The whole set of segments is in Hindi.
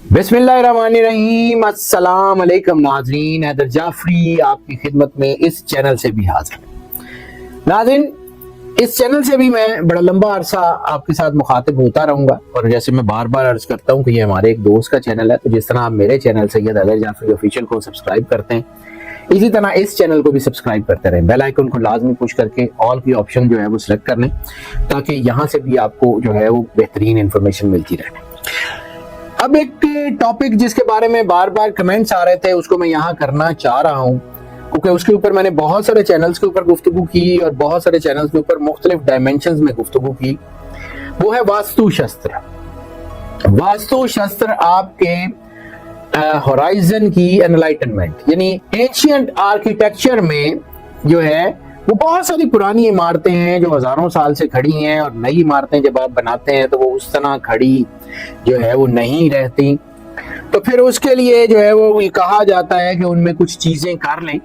बिस्मिल्लाहिर्रहमानिर्रहीम। अस्सलाम वालेकुम नाज़रीन, हैदर जाफरी आपकी खिदमत में इस चैनल से भी हाजिर। नाज़रीन, इस चैनल से भी मैं बड़ा लंबा अरसा आपके साथ मुखातिब होता रहूंगा और जैसे मैं बार बार अर्ज करता हूं कि ये हमारे एक दोस्त का चैनल है, तो जिस तरह आप मेरे चैनल सैयद हैदर जाफरी ऑफिशियल को सब्सक्राइब करते हैं, इसी तरह इस चैनल को भी सब्सक्राइब करते रहें। बेल आइकन को लाजमी पुश करके ऑल की ऑप्शन जो है वो सिलेक्ट कर लें ताकि यहाँ से भी आपको जो है वो बेहतरीन इंफॉर्मेशन मिलती रहे। अब एक टॉपिक जिसके बारे में बार बार कमेंट्स आ रहे थे उसको मैं यहाँ करना चाह रहा हूँ, क्योंकि उसके ऊपर मैंने बहुत सारे चैनल्स के ऊपर गुफ्तगू की और बहुत सारे चैनल्स के ऊपर मुख्तलिफ डायमेंशंस में गुफ्तगू की। वो है वास्तु शस्त्र। वास्तु शस्त्र आपके होराइजन की एनलाइटनमेंट, यानी एंशिएंट आर्किटेक्चर में जो है वो बहुत सारी पुरानी इमारतें हैं जो हजारों साल से खड़ी हैं, और नई इमारतें जब आप बनाते हैं तो वो उस तरह खड़ी जो है वो नहीं रहती। तो फिर उसके लिए जो है वो ये कहा जाता है कि उनमें कुछ चीजें कर लें।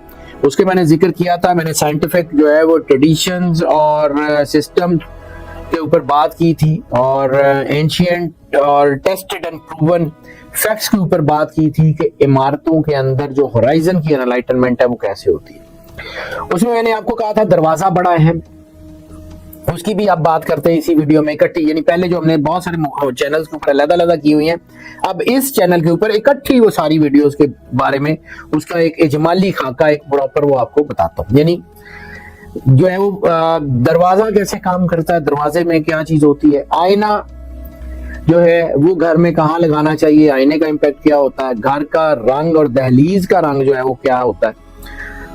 उसके मैंने जिक्र किया था, मैंने साइंटिफिक जो है वो ट्रेडिशंस और सिस्टम के ऊपर बात की थी और एंशिएंट और टेस्टेड एंड प्रूवन फैक्ट्स के ऊपर बात की थी कि इमारतों के अंदर जो होराइजन की एनलाइटनमेंट है वो कैसे होती है। उसमें मैंने आपको कहा था दरवाजा बड़ा अहम, उसकी भी आप बात करते हैं इसी वीडियो में इकट्ठी, यानी पहले जो हमने बहुत सारे चैनल्स के ऊपर अलग-अलग की हुई हैं, अब इस चैनल के ऊपर इकट्ठी वो सारी वीडियोस के बारे में उसका एक इजमाली खाका एक प्रॉपर वो आपको बताता हूँ। यानी जो है वो दरवाजा कैसे काम करता है, दरवाजे में क्या चीज होती है, आईना जो है वो घर में कहाँ लगाना चाहिए, आईने का इम्पैक्ट क्या होता है, घर का रंग और दहलीज का रंग जो है वो क्या होता है,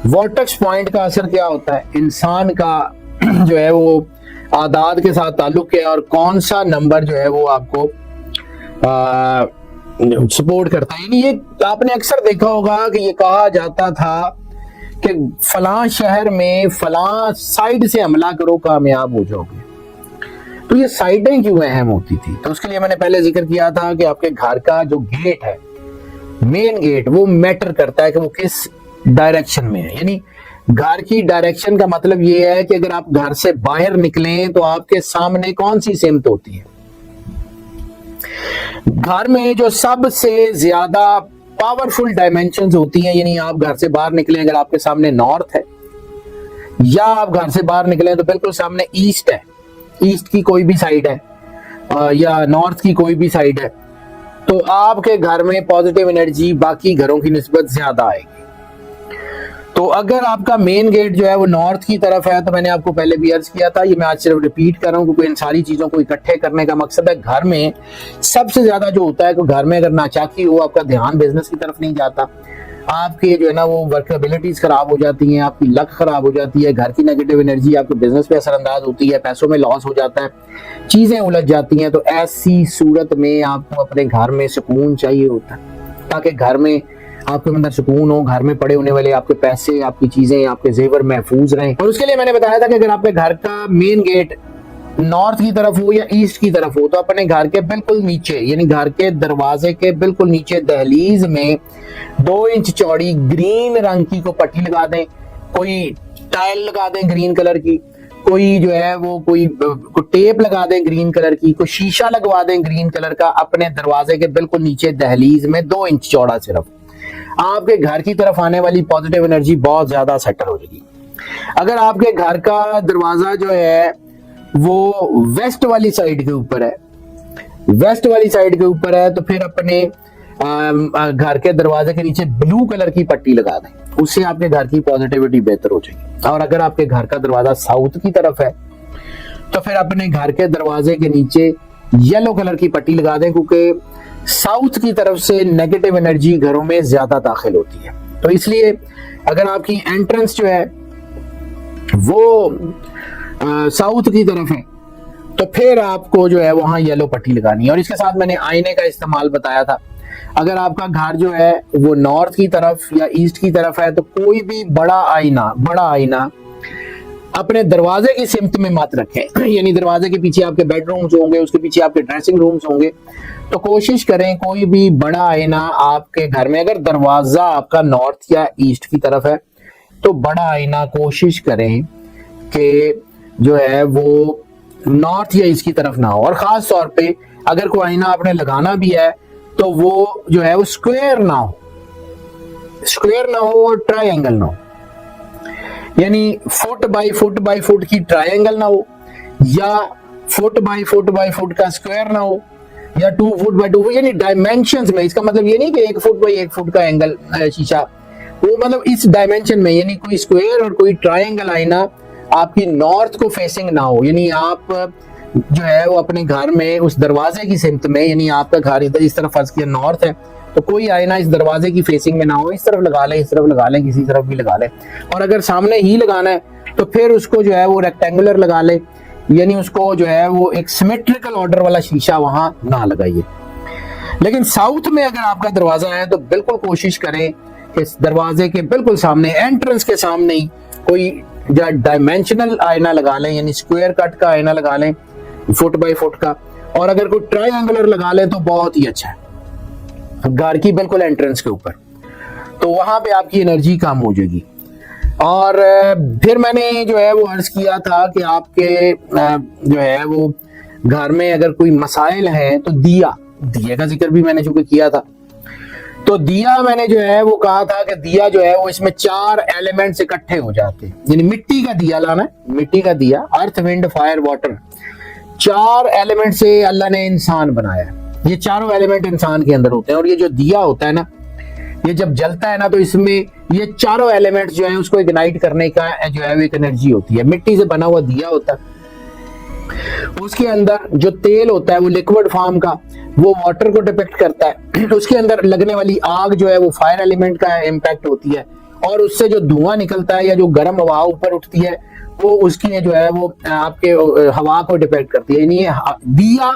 वर्टेक्स पॉइंट का असर क्या होता है, इंसान का जो है वो आदाद के साथ ताल्लुक है और कौन सा नंबर जो है वो आपको सपोर्ट करता है। यानी ये आपने अक्सर देखा होगा कि ये कहा जाता था कि फलां शहर में फलां साइड से हमला करो कामयाब हो जाओगे। तो ये साइडें क्यों अहम होती थी, तो उसके लिए मैंने पहले जिक्र किया था कि आपके घर का जो गेट है, मेन गेट, वो मैटर करता है कि वो किस डायरेक्शन में है। यानी घर की डायरेक्शन का मतलब ये है कि अगर आप घर से बाहर निकलें तो आपके सामने कौन सी सिमत होती है। घर में जो सबसे ज्यादा पावरफुल डायमेंशंस होती हैं, यानी आप घर से बाहर निकलें अगर आपके सामने नॉर्थ है, या आप घर से बाहर निकलें तो बिल्कुल सामने ईस्ट है, ईस्ट की कोई भी साइड है या नॉर्थ की कोई भी साइड है, तो आपके घर में पॉजिटिव एनर्जी बाकी घरों की निस्बत ज्यादा आएगी। तो अगर आपका मेन गेट जो है वो नॉर्थ की तरफ है, तो मैंने आपको पहले भी अर्ज किया था, ये मैं आज सिर्फ रिपीट कर रहा हूँ क्योंकि इन सारी चीजों को इकट्ठे करने का मकसद है। घर में सबसे ज्यादा जो होता है कि घर में अगर नाचाकी हो, आपका ध्यान बिजनेस की तरफ नहीं जाता, आपके जो है ना वो वर्कबिलिटीज खराब हो जाती हैं, आपकी लक खराब हो जाती है, घर की नेगेटिव एनर्जी आपके बिजनेस पे असरअंदाज होती है, पैसों में लॉस हो जाता है, चीजें उलझ जाती हैं। तो ऐसी सूरत में आपको अपने घर में सुकून चाहिए होता है ताकि घर में आपके अंदर सुकून हो, घर में पड़े होने वाले आपके पैसे, आपकी चीजें, आपके जेवर महफूज रहें। और उसके लिए मैंने बताया था कि अगर आपके घर का मेन गेट नॉर्थ की तरफ हो या ईस्ट की तरफ हो, तो अपने घर के बिल्कुल नीचे, यानी घर के दरवाजे के बिल्कुल नीचे दहलीज में 2 इंच चौड़ी ग्रीन रंग की को पट्टी लगा दें, कोई टाइल लगा दें ग्रीन कलर की, कोई जो है वो कोई टेप लगा दें ग्रीन कलर की, कोई शीशा लगवा दें ग्रीन कलर का अपने दरवाजे के बिल्कुल नीचे दहलीज में 2 इंच चौड़ा। सिर्फ आपके घर की तरफ आने वाली पॉजिटिव एनर्जी बहुत ज्यादा सेटल हो जाएगी। अगर आपके घर का दरवाजा जो है वो वेस्ट वाली साइड के ऊपर है, वेस्ट वाली साइड के ऊपर है, तो फिर अपने घर के दरवाजे के नीचे ब्लू कलर की पट्टी लगा दें, उससे आपके घर की पॉजिटिविटी बेहतर हो जाएगी। और अगर आपके घर का दरवाजा साउथ की तरफ है तो फिर अपने घर के दरवाजे के नीचे येलो कलर की पट्टी लगा दें, क्योंकि साउथ की तरफ से नेगेटिव एनर्जी घरों में ज्यादा दाखिल होती है। तो इसलिए अगर आपकी एंट्रेंस जो है वो साउथ की तरफ है तो फिर आपको जो है वहां येलो पट्टी लगानी है। और इसके साथ मैंने आईने का इस्तेमाल बताया था। अगर आपका घर जो है वो नॉर्थ की तरफ या ईस्ट की तरफ है तो कोई भी बड़ा आईना अपने दरवाजे की सिमत में मत रखें। यानी दरवाजे के पीछे आपके बेडरूम्स होंगे, उसके पीछे आपके ड्रेसिंग रूम्स होंगे, तो कोशिश करें कोई भी बड़ा आईना आपके घर में, अगर दरवाजा आपका नॉर्थ या ईस्ट की तरफ है तो बड़ा आईना कोशिश करें कि जो है वो नॉर्थ या ईस्ट की तरफ ना हो। और खास तौर पे अगर कोई आईना आपने लगाना भी है तो वो जो है वो स्क्वायर ना हो और ट्रायंगल ना हो, यानी फुट बाई फुट की ट्रायंगल ना हो, या फुट बाई फुट का स्क्वायर ना हो, या 2 फुट बाई 2 फुट, यानी डायमेंशंस में। इसका मतलब ये नहीं कि 1 फुट बाई 1 फुट का एंगल शीशा, वो मतलब इस डायमेंशन में, यानी कोई स्क्वायर और कोई ट्रायंगल आईना आपकी नॉर्थ को फेसिंग ना हो। यानी आप जो है वो अपने घर में उस दरवाजे की सिमत में, यानी आपका घर इधर इस तरफ फर्ज किया नॉर्थ है, तो कोई आईना इस दरवाजे की फेसिंग में ना हो, इस तरफ लगा ले, इस तरफ लगा ले, किसी तरफ भी लगा ले। और अगर सामने ही लगाना है तो फिर उसको जो है वो रेक्टेंगुलर लगा ले, यानी उसको जो है वो एक सिमेट्रिकल ऑर्डर वाला शीशा वहां ना लगाइए। लेकिन साउथ में अगर आपका दरवाजा है तो बिल्कुल कोशिश करें कि इस दरवाजे के बिल्कुल सामने, एंट्रेंस के सामने ही कोई डायमेंशनल आईना लगा लें, यानी स्क्वायर कट का आईना लगा लें फुट बाई फुट का, और अगर कोई ट्रायंगुलर लगा लें तो बहुत ही अच्छा है, घर की बिल्कुल एंट्रेंस के ऊपर, तो वहां पे आपकी एनर्जी कम हो जाएगी। और फिर मैंने जो है वो अर्ज किया था कि आपके जो है वो घर में अगर कोई मसाइल है तो दिया का जिक्र भी मैंने चूंकि किया था, तो दिया मैंने जो है वो कहा था कि दिया जो है वो इसमें 4 एलिमेंट्स इकट्ठे हो जाते हैं, यानी मिट्टी का दिया लाना है, मिट्टी का दिया, अर्थ विंड फायर वाटर, 4 एलिमेंट से अल्लाह ने इंसान बनाया। ये चारों एलिमेंट इंसान के अंदर होते हैं, और ये जो दिया होता है ना, ये जब जलता है ना तो इसमें ये चारों एलिमेंट्स जो है उसको इग्नाइट करने का जो है वो एक एनर्जी होती है। मिट्टी से बना हुआ दिया होता है, उसके अंदर जो तेल होता है वो लिक्विड फॉर्म का, वो वाटर को डिपेक्ट करता है। उसके अंदर लगने वाली आग जो है वो फायर एलिमेंट का इम्पैक्ट होती है, और उससे जो धुआं निकलता है या जो गर्म हवा ऊपर उठती है वो उसकी जो है वो आपके हवा को डिपेक्ट करती है। यानी दिया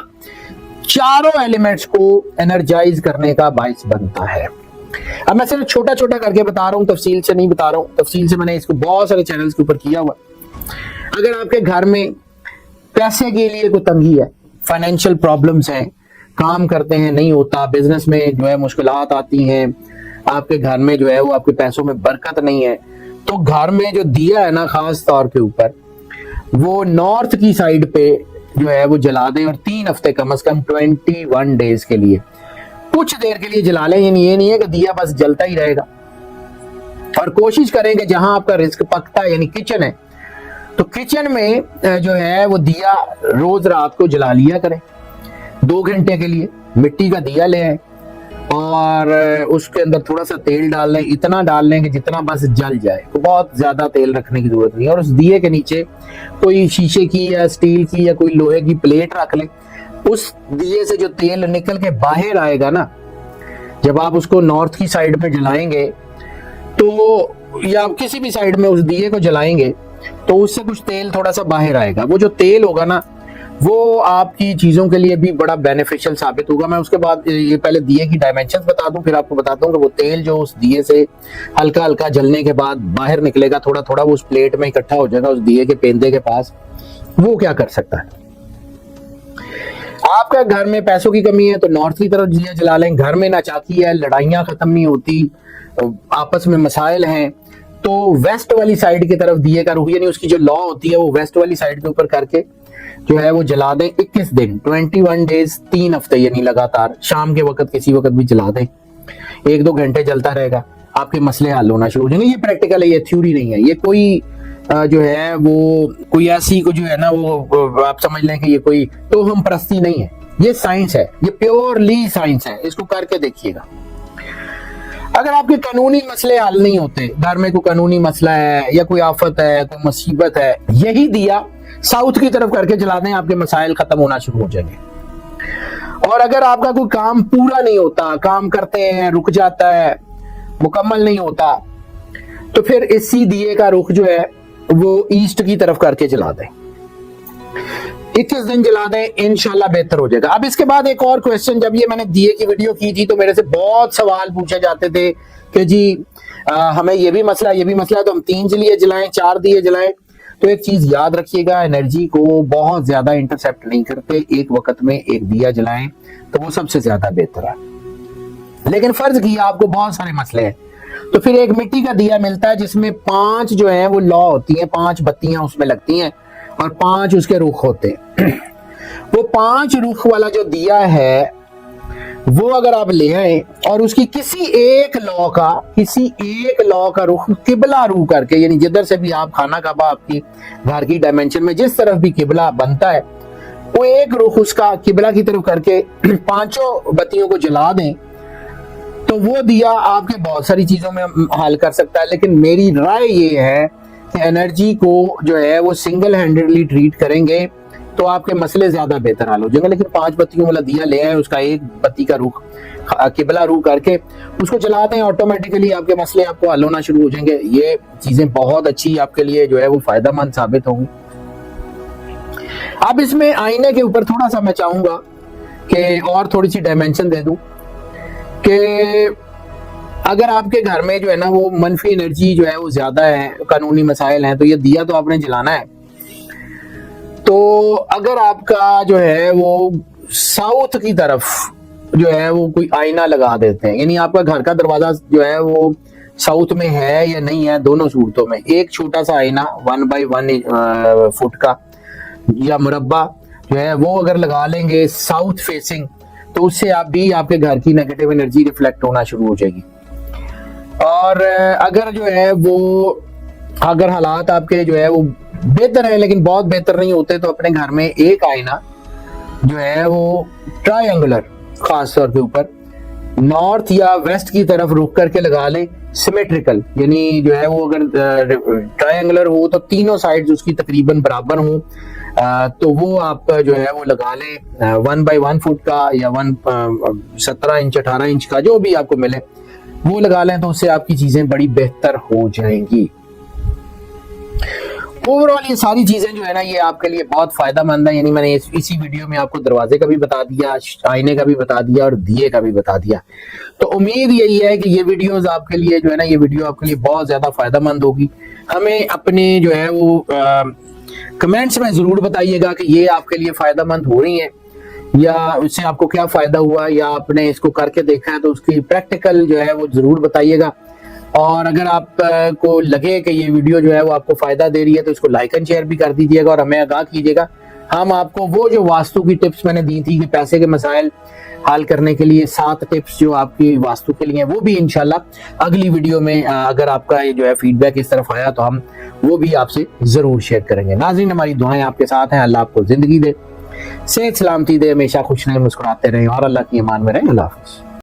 चारों एलिमेंट्स को एनर्जाइज करने का बाइस बनता है। अब मैं सिर्फ छोटा छोटा करके बता रहा हूँ, तफसील से नहीं बता रहा हूँ। तफसील से मैंने इसको बहुत सारे चैनल्स के ऊपर किया हुआ। अगर आपके घर में पैसे के लिए कोई तंगी है, फाइनेंशियल प्रॉब्लम्स हैं, काम करते हैं नहीं होता, बिजनेस में जो है मुश्किलात आती हैं, आपके घर में जो है वो आपके पैसों में बरकत नहीं है, तो घर में जो दिया है ना खास तौर के ऊपर, वो नॉर्थ की साइड पे जो है वो जला दें, और 3 हफ्ते कम से कम 21 डेज के लिए कुछ देर के लिए जला लें। ये नहीं है कि दिया बस जलता ही रहेगा। और कोशिश करें कि जहां आपका रिस्क पकता है, यानी किचन है, तो किचन में जो है वो दिया रोज रात को जला लिया करें 2 घंटे के लिए। मिट्टी का दिया ले आए और उसके अंदर थोड़ा सा तेल डाल लें, इतना डाल लें कि जितना बस जल जाए, तो बहुत ज्यादा तेल रखने की जरूरत नहीं है। और उस दिए के नीचे कोई शीशे की या स्टील की या कोई लोहे की प्लेट रख लें। उस दिए से जो तेल निकल के बाहर आएगा ना, जब आप उसको नॉर्थ की साइड में जलाएंगे तो, या किसी भी साइड में उस दिए को जलाएंगे, तो उससे कुछ तेल थोड़ा सा बाहर आएगा। वो जो तेल होगा ना, वो आपकी चीजों के लिए भी बड़ा बेनिफिशियल साबित होगा। मैं उसके बाद ये पहले दिए की डायमेंशंस बता दूं, फिर आपको बताता हूँ कि वो तेल जो उस दिए से हल्का हल्का जलने के बाद बाहर निकलेगा, थोड़ा थोड़ा वो उस प्लेट में इकट्ठा हो जाएगा उस दिए के पेंदे के पास, वो क्या कर सकता है। आपका घर में पैसों की कमी है तो नॉर्थ की तरफ दिया जला लें। घर में नाचाकी है, लड़ाइयां खत्म नहीं होती, आपस में मसाइल हैं, तो वेस्ट वाली साइड की तरफ दिए का रुख, यानी उसकी जो लॉ होती है वो वेस्ट वाली साइड के ऊपर करके जो है वो जला दें 21 दिन, 21 डेज, 3 हफ्ते, यानी लगातार शाम के वक्त किसी वक्त भी जला दें, 1-2 घंटे जलता रहेगा, आपके मसले हल होना शुरू हो जाएंगे। ये प्रैक्टिकल है, ये थ्योरी नहीं है। ये कोई जो है वो कोई ऐसी को जो है ना वो आप समझ लें कि ये कोई तो हम परस्ती नहीं है, ये साइंस है, ये प्योरली साइंस है। इसको करके देखिएगा। अगर आपके कानूनी मसले हल नहीं होते, घर में कोई कानूनी मसला है या कोई आफत है, कोई मुसीबत है, यही दिया साउथ की तरफ करके जला दें, आपके मसाइल खत्म होना शुरू हो जाएंगे। और अगर आपका कोई काम पूरा नहीं होता, काम करते हैं रुक जाता है, मुकम्मल नहीं होता, तो फिर इसी दिए का रुख जो है वो ईस्ट की तरफ करके जला दें, 21 दिन जला दें, इंशाल्लाह बेहतर हो जाएगा। अब इसके बाद एक और क्वेश्चन, जब ये मैंने दिए की वीडियो की थी तो मेरे से बहुत सवाल पूछे जाते थे कि जी हमें ये भी मसला है, तो हम 3 दिए जलाएं, 4 दिए जलाएं। तो एक चीज याद रखिएगा, एनर्जी को बहुत ज्यादा इंटरसेप्ट नहीं करते, एक वक्त में एक दिया जलाएं तो वो सबसे ज्यादा बेहतर है। लेकिन फर्ज किया आपको बहुत सारे मसले हैं, तो फिर एक मिट्टी का दिया मिलता है जिसमें 5 जो है वो लौ होती हैं, 5 बत्तियां उसमें लगती हैं और 5 उसके रुख होते हैं। वो 5 रुख वाला जो दिया है वो अगर आप ले आए और उसकी किसी एक लॉ का रुख किबला रू करके, यानी जिधर से भी आप खाना काबा आपकी घर की डायमेंशन में जिस तरफ भी किबला बनता है, वो एक रुख उसका किबला की तरफ करके 5 बत्तियों को जला दें, तो वो दिया आपके बहुत सारी चीजों में हल कर सकता है। लेकिन मेरी राय ये है कि एनर्जी को जो है वो सिंगल हैंडेडली ट्रीट करेंगे तो आपके मसले ज्यादा बेहतर हल हो जाएंगे। लेकिन 5 बत्तियों वाला दिया ले आए, उसका एक बत्ती का रुख किबला रू करके उसको जला दें, ऑटोमेटिकली आपके मसले आपको हल होना शुरू हो जाएंगे। ये चीजें बहुत अच्छी आपके लिए जो है वो फायदेमंद साबित होंगी। अब इसमें आईने के ऊपर थोड़ा सा मैं चाहूंगा कि और थोड़ी सी डायमेंशन दे दूं कि अगर आपके घर में जो है ना वो मनफी एनर्जी जो है वो ज्यादा है, कानूनी मसाइल हैं, तो ये दिया तो आपने जलाना है। तो अगर आपका जो है वो साउथ की तरफ जो है वो कोई आईना लगा देते हैं, यानी आपका घर का दरवाजा जो है वो साउथ में है या नहीं है, दोनों सूरतों में एक छोटा सा आईना 1 बाई 1 फुट का या मुरब्बा जो है वो अगर लगा लेंगे साउथ फेसिंग, तो उससे आप भी आपके घर की नेगेटिव एनर्जी रिफ्लेक्ट होना शुरू हो जाएगी। और अगर जो है वो अगर हालात आपके जो है वो बेहतर है लेकिन बहुत बेहतर नहीं होते, तो अपने घर में एक आईना जो है वो ट्रायंगुलर खास तौर के ऊपर नॉर्थ या वेस्ट की तरफ रुक करके लगा लें, सिमेट्रिकल, यानी जो है वो अगर ट्रायंगुलर हो तो तीनों साइड्स उसकी तकरीबन बराबर हो, तो वो आप जो है वो लगा लें 1 बाई 1 फुट का या 17 इंच 18 इंच का जो भी आपको मिले वो लगा लें, तो उससे आपकी चीजें बड़ी बेहतर हो जाएंगी। ओवरऑल ये सारी चीजें जो है ना ये आपके लिए बहुत फायदेमंद है। यानी मैंने इसी वीडियो में आपको दरवाजे का भी बता दिया, आईने का भी बता दिया और दिए का भी बता दिया। तो उम्मीद यही है कि ये वीडियोस आपके लिए जो है ना ये वीडियो आपके लिए बहुत ज्यादा फायदेमंद होगी। हमें अपने जो है वो कमेंट्स में जरूर बताइएगा कि ये आपके लिए फायदेमंद हो रही है या इससे आपको क्या फायदा हुआ, या आपने इसको करके देखा है तो उसकी प्रैक्टिकल जो है वो जरूर बताइएगा। और अगर आपको लगे कि ये वीडियो जो है वो आपको फायदा दे रही है तो इसको लाइक एंड शेयर भी कर दीजिएगा और हमें आगाह कीजिएगा। हम आपको वो जो वास्तु की टिप्स मैंने दी थी कि पैसे के मसाइल हल करने के लिए 7 टिप्स जो आपकी वास्तु के लिए, वो भी इंशाल्लाह अगली वीडियो में अगर आपका ये जो है फीडबैक इस तरफ आया तो हम वो भी आपसे जरूर शेयर करेंगे। नाज़रीन, हमारी दुआएं आपके साथ हैं। अल्लाह आपको जिंदगी दे, सेहत सलामती दे, हमेशा खुश रहें, मुस्कुराते रहें और अल्लाह की ईमान में रहें। अल्लाह हाफ़िज़।